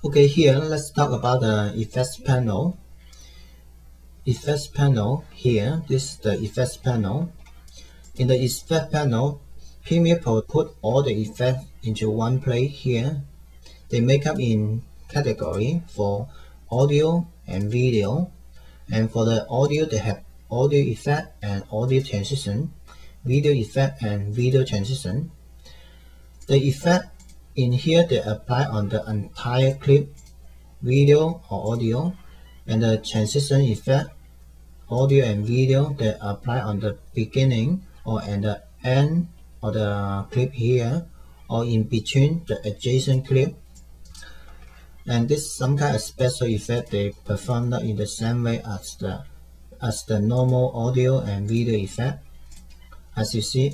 Okay, here let's talk about the effects panel. Effects panel here, this is the effects panel. In the effect panel, Premiere Pro put all the effects into one place here. They make up in category for audio and video. And for the audio, they have audio effect and audio transition, video effect and video transition. The effect in here, they apply on the entire clip, video or audio, and the transition effect, audio and video, they apply on the beginning or at the end of the clip here, or in between the adjacent clip. And this some kind of special effect they perform not in the same way as the normal audio and video effect. As you see,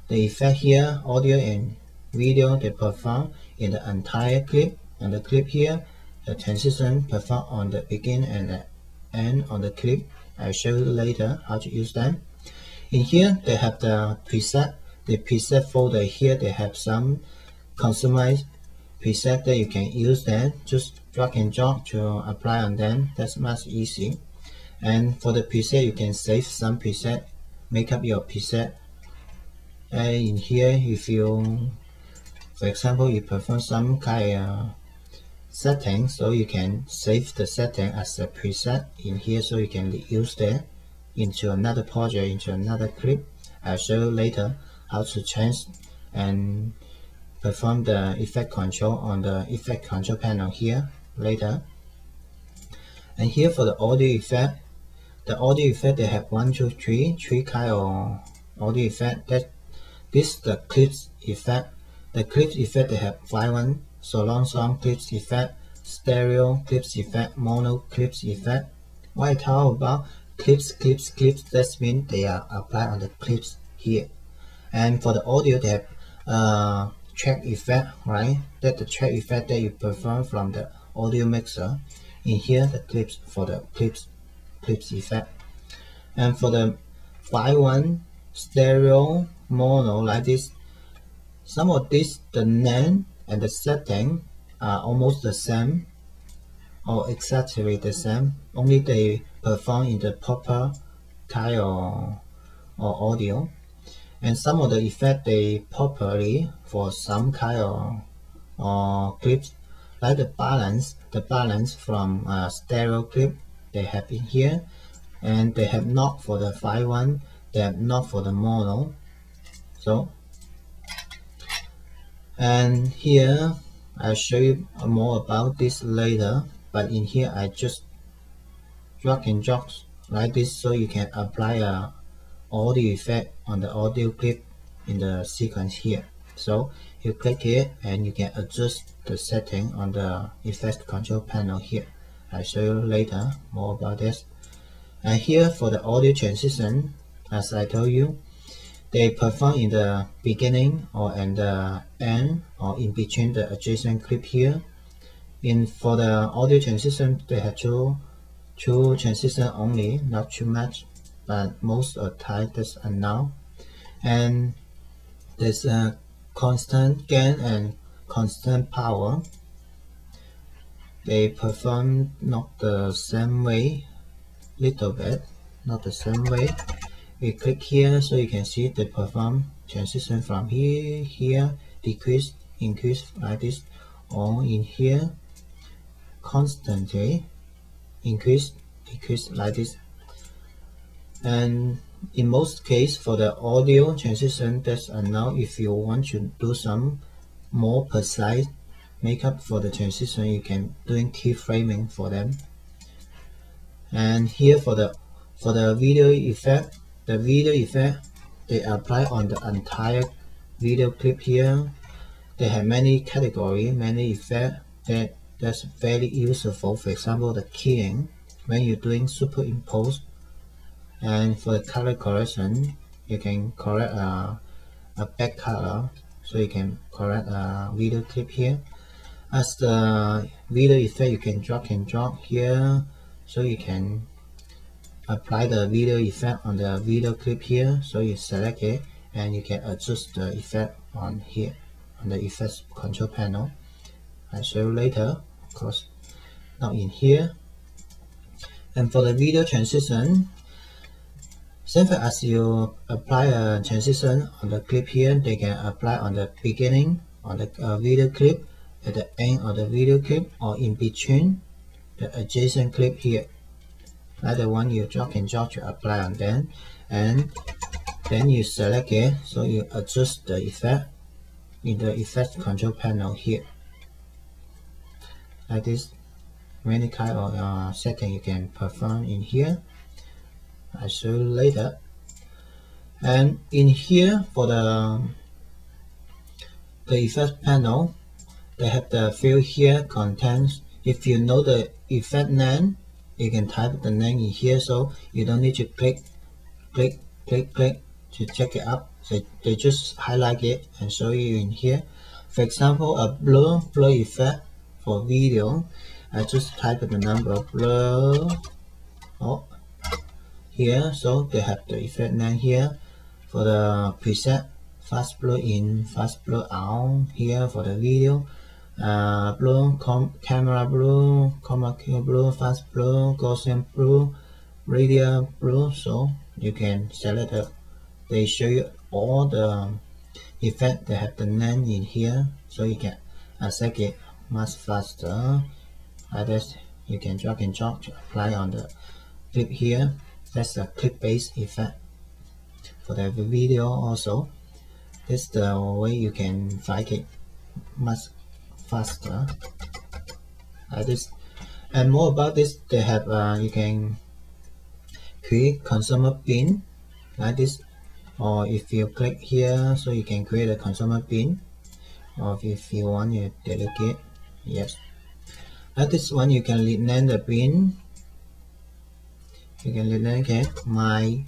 the effect here, audio and video, they perform in the entire clip, and the clip here, the transition perform on the beginning and the end of the clip. I'll show you later how to use them. In here, they have the preset. The preset folder here, they have some customized preset that you can use them. Just drag and drop to apply on them. That's much easy. And for the preset, you can save some preset, make up your preset. And in here, if you, for example, you perform some kind of setting, so you can save the setting as a preset in here, so you can use that into another project, into another clip. I'll show you later how to change and perform the effect control on the effect control panel here later. And here for the audio effect, the audio effect, they have three kind of audio effect. That this the clips effect. The clips effect, they have 5 surround sound clips effect, stereo clips effect, mono clips effect. What I talk about clips, that means they are applied on the clips here. And for the audio, they have track effect, right? That the track effect that you perform from the audio mixer. In here, the clips for the clips effect. And for the 5 stereo, mono, like this, some of this, the name and the setting are almost the same or exactly the same, only they perform in the proper kind of or audio. And some of the effect they properly for some kind of clips, like the balance from stereo clip they have in here, and they have not for the 5, they have not for the mono. So, and here I'll show you more about this later, but in here I just drag and drop like this, so you can apply a audio effect on the audio clip in the sequence here. So you click it and you can adjust the setting on the effect control panel here. I'll show you later more about this. And here for the audio transition, as I told you, they perform in the beginning or at the end or in between the adjacent clip here. For the audio transition, they have two transition only, not too much, but most of the time that's enough. And there's a constant gain and constant power. They perform not the same way, little bit, not the same way. We click here, so you can see they perform transition from here, decrease, increase like this, or in here, constantly increase, decrease like this. And in most cases for the audio transition, that's enough. If you want to do some more precise makeup for the transition, you can doing keyframing for them. And here for the video effect, the video effect they apply on the entire video clip here. They have many categories, many effects that's very useful. For example, the keying when you're doing superimpose. And for the color correction, you can correct a back color, so you can correct a video clip here. As the video effect, you can drag and drop here, so you can apply the video effect on the video clip here. So you select it and you can adjust the effect on here on the effects control panel. I'll show you later of course not in here. And for the video transition, same thing as you apply a transition on the clip here, they can apply on the beginning on the video clip, at the end of the video clip, or in between the adjacent clip here. Like the one you drag and drop to apply on them, and then you select it, so you adjust the effect in the effect control panel here. Like this, many kind of setting you can perform in here. I show you later. And in here for the effect panel, they have the field here contains. If you know the effect name, you can type the name in here, so you don't need to click to check it out. So they just highlight it and show you in here. For example, a blur effect for video, I just type the number blur here, so they have the effect name here. For the preset, fast blur in, fast blur out here for the video, blur, camera blur, chroma key blur, fast blur, Gaussian blur, radial blur. So you can select it. They show you all the effect that have the name in here, so you can set it much faster. Like this, you can drag and drop to apply on the clip here. That's a clip-based effect. For the video also, this is the way you can find it much faster. Like this. And more about this, they have you can create consumer bin like this, or if you click here, so you can create a consumer bin, or if you want you delete it. Yes, like this one you can rename the bin. You can rename it my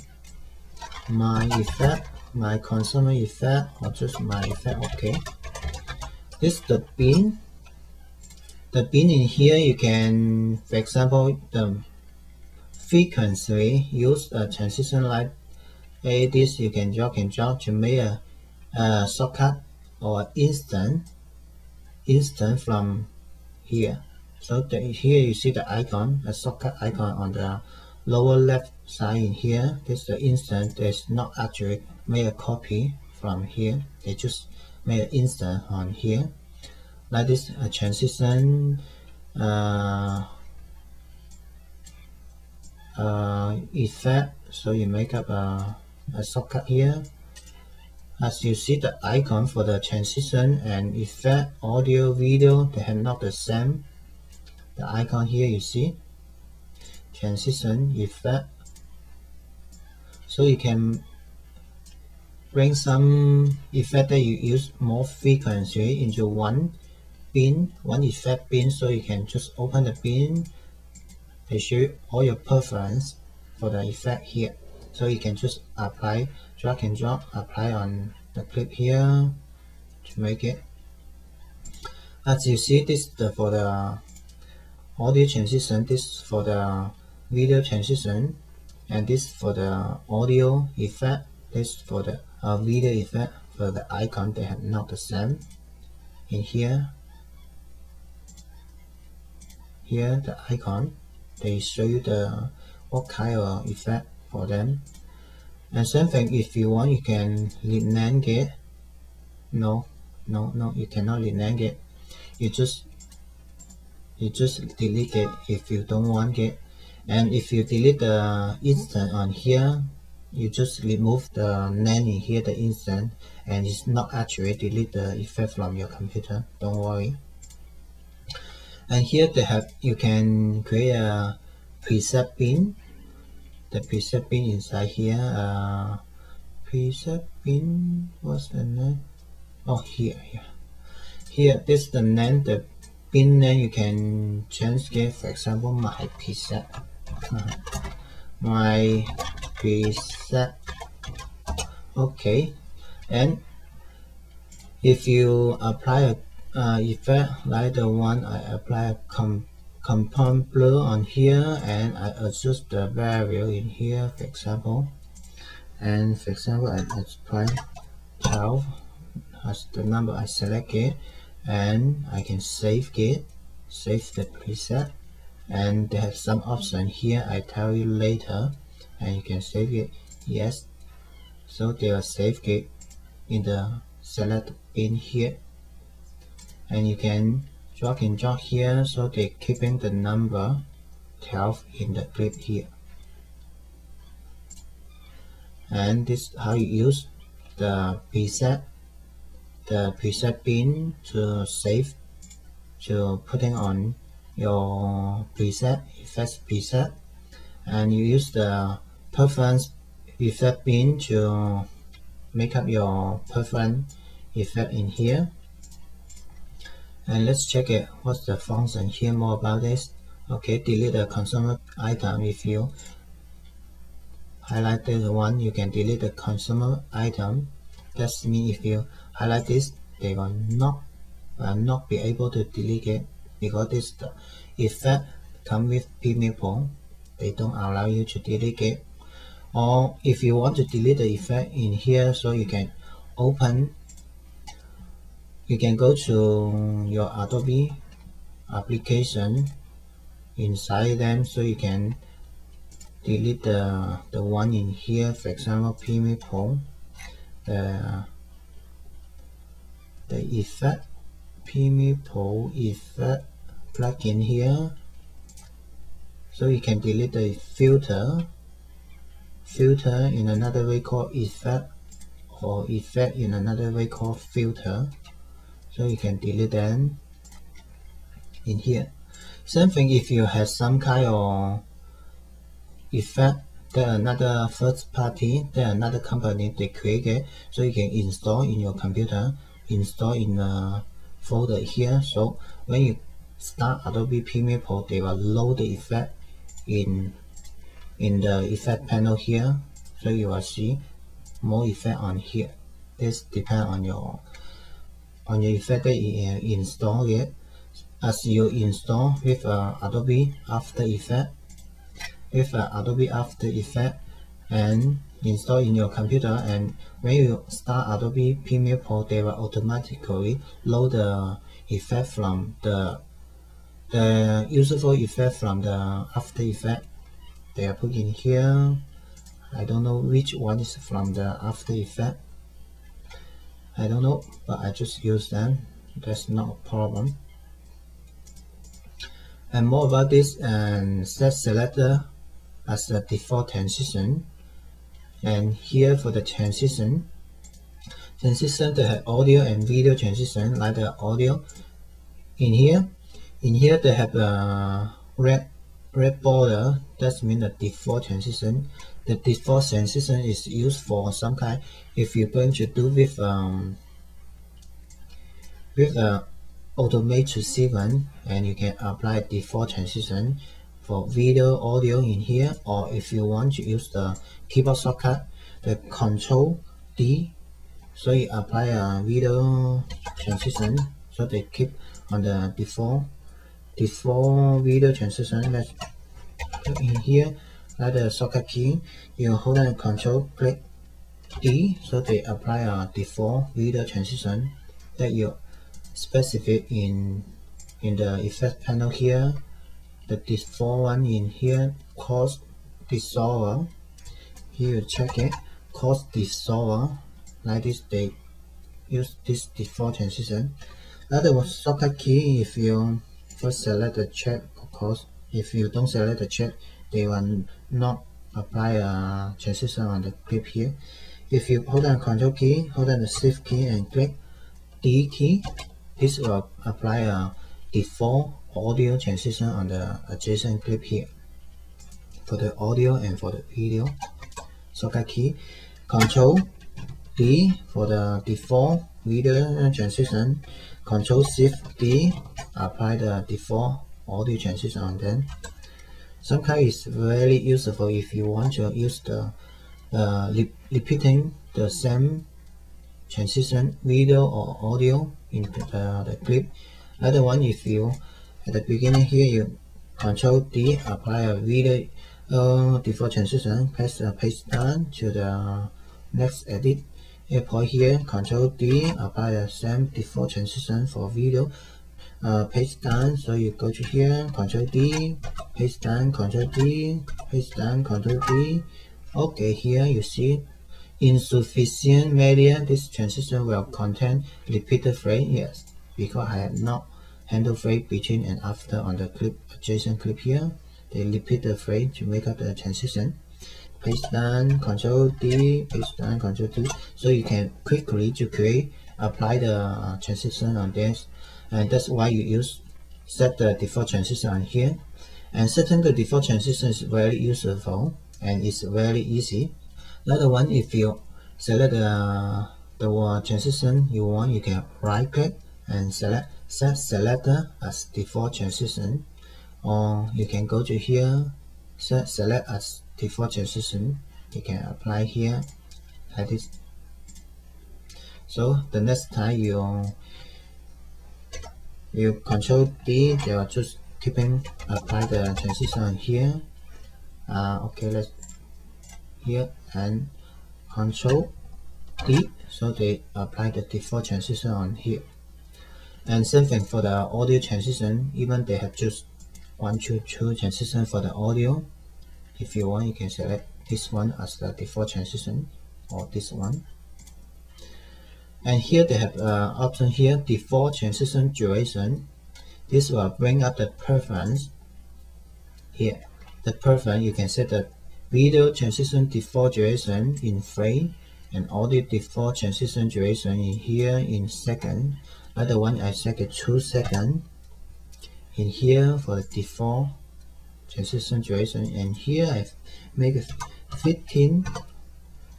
effect, my consumer effect, or just my effect. Okay, this is the bin. The bin in here, you can, for example, the frequency, use a transition like this. You can drag and drop to make a shortcut or instant from here. So here you see the icon, a shortcut icon on the lower left side in here. This is the instant. There's not actually made a copy from here. They just made an instant on here. Like this, a transition effect. So you make up a shortcut here. As you see, the icon for the transition and effect, audio, video, they have not the same. The icon here you see, transition, effect. So you can bring some effect that you use more frequency into one bin, one effect bin. So you can just open the bin. They show you all your preference for the effect here. So you can just apply, drag and drop, apply on the clip here to make it. As you see, this is for the audio transition, this for the video transition, and this for the audio effect, this for the video effect. For the icon, they have not the same. In here the icon, they show you the what kind of effect for them. And same thing, if you want, you can rename it. No, you cannot rename it. You just delete it if you don't want it. And if you delete the instant on here, you just remove the name in here, the instant, and it's not actually delete the effect from your computer. Don't worry. And here they have, you can create a preset bin. The preset bin inside here, preset bin, what's the name? Oh, here. This is the name, the bin name. You can change it. For example, my preset, my preset. Okay, and if you apply a effect like the one I apply compound blur on here, and I adjust the value in here, for example, and for example I apply 12 as the number I select it, and I can save it. save the preset, and they have some option here I tell you later, and you can save it. Yes, so they are saved it in the select bin here, and you can drag and drop here, so they're keeping the number 12 in the clip here. And this is how you use the preset bin to save, to putting on your preset, effects preset, and you use the preference effect bin to make up your preference effect in here. And let's check it, what's the function here, more about this. Okay, delete the consumer item. If you highlight this one, you can delete the consumer item. That means if you highlight this, they will not be able to delete it, because this the effect come with Premiere Pro. They don't allow you to delete it. Or if you want to delete the effect in here, so you can go to your Adobe application inside them, so you can delete the one in here. For example, Premiere Pro, the effect, Premiere Pro effect plugin here, so you can delete the filter in another way called effect, or effect in another way called filter, so you can delete them in here. Same thing if you have some kind of effect that another first party, that another company they created, so you can install in your computer, install in a folder here. So when you start Adobe Premiere Pro, they will load the effect in the effect panel here, so you will see more effect on here. This depends on your effect that you install it. As you install with Adobe After Effects, and install in your computer, and when you start Adobe Premiere Pro, they will automatically load the effect from the useful effect from the After Effects. They are put in here. I don't know which one is from the After Effects. I don't know, but I just use them. That's not a problem. And more about this, and set selector as the default transition. And here for the transition they have audio and video transition. Like the audio in here they have a red border. That means the default transition. The default transition is used for some kind, if you're going to do with Automate to 7, and you can apply default transition for video, audio in here. Or if you want to use the keyboard shortcut, the Control D, so you apply a video transition, so they keep on the default video transition. Let's put in here, like the shortcut key, you hold on Control, click D, so they apply a default video transition that you specific in the effect panel here. The default one in here, cost dissolver. Here you check it, cost dissolver. Like this, they use this default transition. Other one, shortcut key, if you first select the check, of course, if you don't select the check, they will not apply a transition on the clip here. If you hold on Control key, hold on the Shift key and click D key, this will apply a default audio transition on the adjacent clip here. For the audio and for the video, shortcut key, Control D for the default video transition, Control Shift D, apply the default audio transition on them. Some kind is very useful if you want to use the repeating the same transition, video or audio in the clip. Other one, if you at the beginning here, you Control D, apply a video default transition, press paste down to the next edit airport here, Control D, apply the same default transition for video. paste down. So you go to here, Control D, paste down, Control D, paste down, Control D. Okay, here you see insufficient media. This transition will contain repeated frame. Yes, because I have not handled frame between and after on the clip adjacent clip here. They repeat the frame to make up the transition. Paste down, Control D, paste down, Control D. So you can quickly to apply the transition on this, and that's why you set the default transition on here. And setting the default transition is very useful and it's very easy. Another one, if you select the transition you want, you can right click and set selector as default transition, or you can go to here, set select as default transition. You can apply here like this. So the next time you Control D, they are just keeping apply the transition here. Okay, let's here and Control D, so they apply the default transition on here. And same thing for the audio transition, even they have just 1, 2, 2 transition for the audio. If you want, you can select this one as the default transition, or this one. And here they have option here, default transition duration. This will bring up the preference here. The preference, you can set the video transition default duration in frame and audio default transition duration in here in second. Other one I set it 2 seconds in here for the default transition duration, and here I make it 15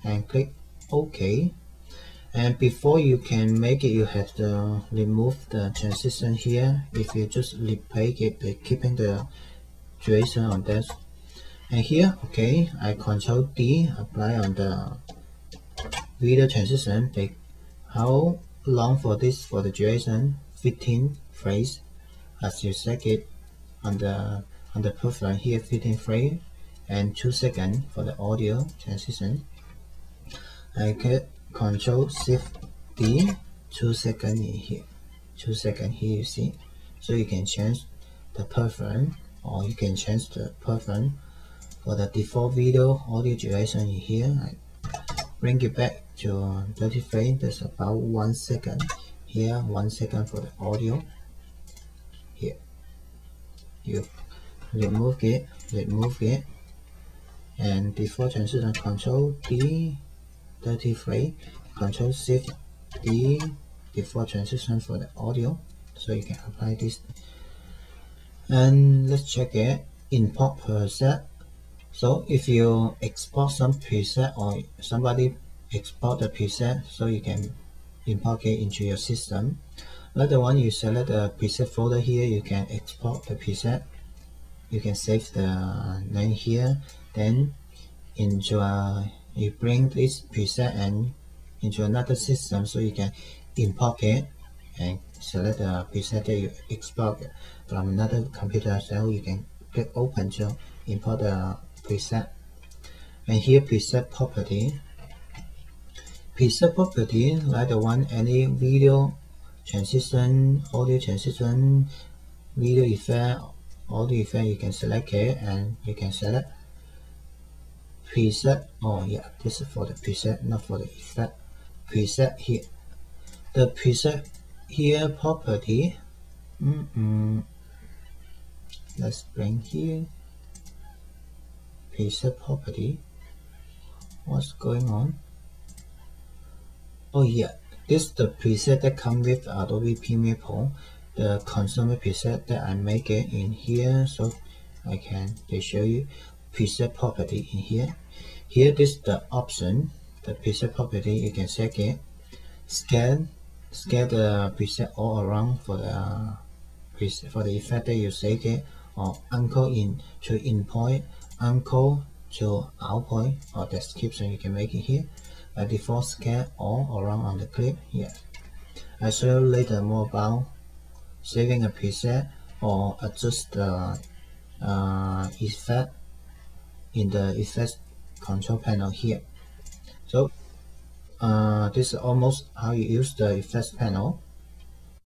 and click OK. And before you can make it, you have to remove the transition here. If you just replace it, keeping the duration on this. And here, okay, I Control D, apply on the video transition. How long for this, for the duration, 15 frames, as you set it on the preference here, 15 frames and 2 seconds for the audio transition. I get Control Shift D, 2 seconds in here, 2 seconds here, you see. So you can change the preference, or you can change the preference for the default video audio duration in here. I bring it back to 30 frames, that's about 1 second. Here, 1 second for the audio. Here, you remove it, and default transition Control D, 30 frames, Control Shift D, default transition for the audio. So you can apply this. And let's check it, import preset. So if you export some preset, or somebody export the preset, so you can import it into your system. Another one, you select the preset folder here, you can export the preset. You can save the name here, then into you bring this preset and into another system, so you can import it and select the preset that you export from another computer. So you can click open to import the preset. And here preset property, like the one, any video transition, audio transition, video effect, audio effect, you can select it, and you can select preset. Oh yeah, this is for the preset, not for the effect. Preset here, the preset here property. Let's bring here preset property. What's going on? Oh yeah, this is the preset that comes with Adobe Premiere Pro, the consumer preset that I make it in here. So they show you preset property in here. Here, this is the option, the preset property. You can set it, scale the preset all around for the preset, for the effect that you set it, or anchor in to in point, anchor to out point, or description. You can make it here. By default, scale all around on the clip. Yeah, I show you later more about saving a preset or adjust the effect in the effects control panel here. So this is almost how you use the effects panel.